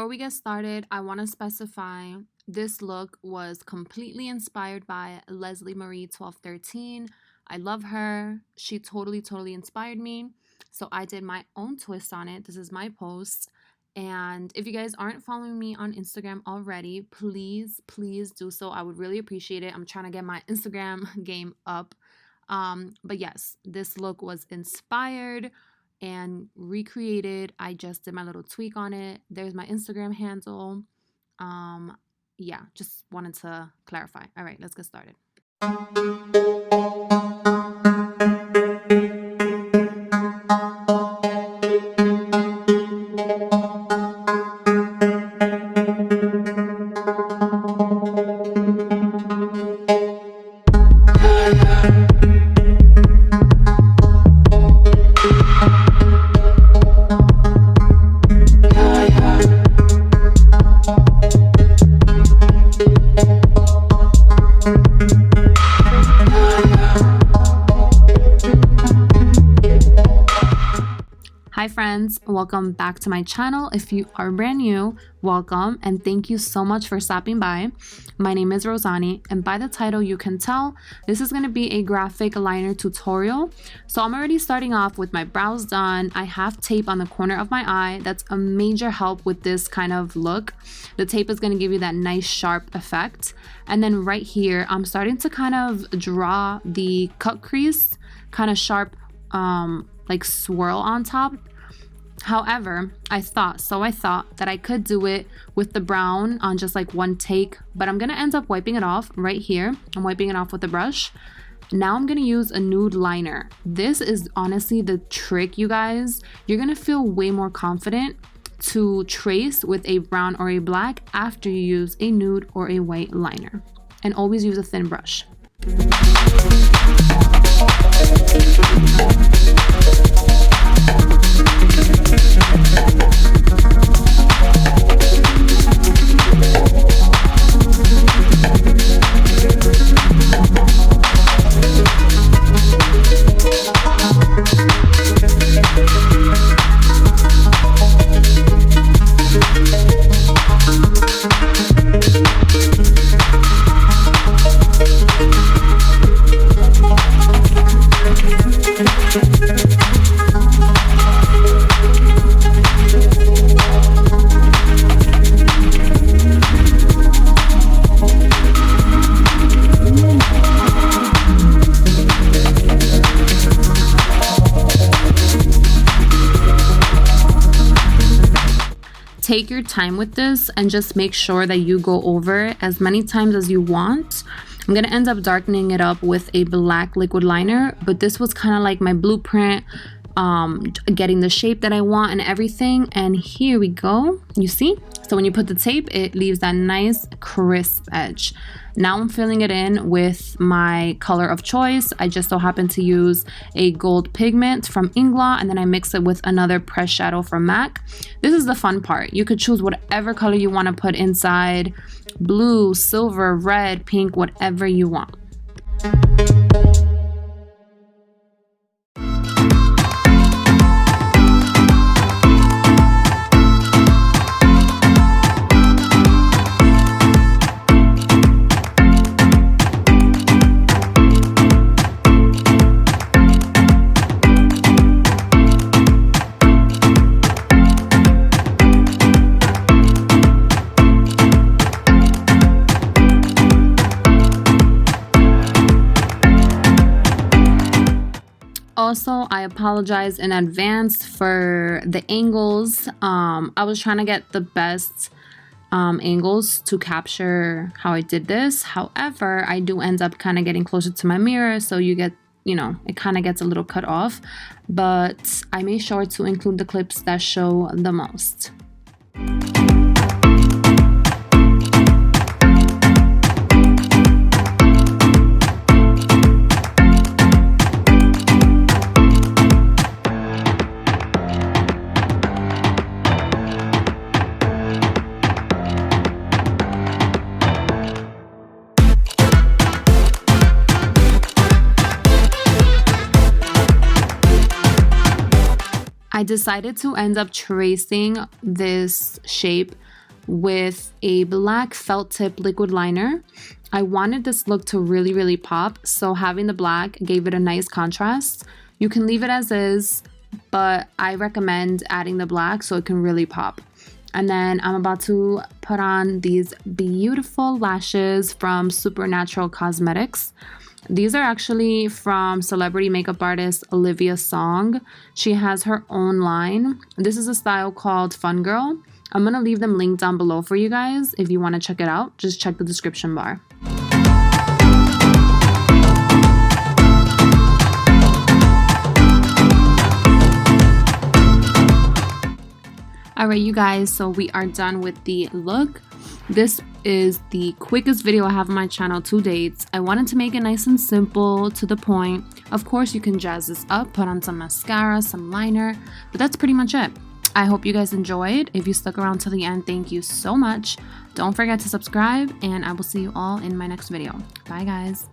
Before we get started, I want to specify this look was completely inspired by Leslie Marie 1213. I love her. She totally inspired me. So I did my own twist on it. This is my post. And if you guys aren't following me on Instagram already, please do so. I would really appreciate it. I'm trying to get my Instagram game up. But yes, this look was inspired and recreated. I just did my little tweak on it. There's my Instagram handle. Yeah, just wanted to clarify. All right, let's get started. Hi friends, welcome back to my channel. If you are brand new, welcome and thank you so much for stopping by. My name is Rosanny and by the title you can tell this is going to be a graphic liner tutorial. So I'm already starting off with my brows done. I have tape on the corner of my eye. That's a major help with this kind of look. The tape is going to give you that nice sharp effect. And then right here I'm starting to kind of draw the cut crease, kind of sharp like swirl on top. However, I thought that I could do it with the brown on just like one take, but I'm gonna end up wiping it off right here. I'm wiping it off with a brush. Now I'm gonna use a nude liner. This is honestly the trick, you guys. You're gonna feel way more confident to trace with a brown or a black after you use a nude or a white liner. And always use a thin brush. Take your time with this and just make sure that you go over it as many times as you want. I'm gonna end up darkening it up with a black liquid liner, but this was kind of like my blueprint, getting the shape that I want and everything. And here we go. You see? So when you put the tape, it leaves that nice crisp edge. Now I'm filling it in with my color of choice. I just so happen to use a gold pigment from Ingla, and then I mix it with another press shadow from MAC. This is the fun part. You could choose whatever color you want to put inside. Blue, silver, red, pink, whatever you want. Also, I apologize in advance for the angles. I was trying to get the best angles to capture how I did this. However, I do end up kind of getting closer to my mirror, so you get, it kind of gets a little cut off. But I made sure to include the clips that show the most. I decided to end up tracing this shape with a black felt tip liquid liner. I wanted this look to really pop, so having the black gave it a nice contrast. You can leave it as is, but I recommend adding the black so it can really pop. And then I'm about to put on these beautiful lashes from Supernatural Cosmetics. These are actually from celebrity makeup artist Olivia Song. She has her own line. This is a style called Fun Girl. I'm gonna leave them linked down below for you guys. If you wanna check it out, just check the description bar. Alright you guys, so we are done with the look. This is the quickest video I have on my channel to date. I wanted to make it nice and simple, to the point. Of course, you can jazz this up, put on some mascara, some liner, but that's pretty much it. I hope you guys enjoyed. If you stuck around till the end, thank you so much. Don't forget to subscribe, and I will see you all in my next video. Bye guys.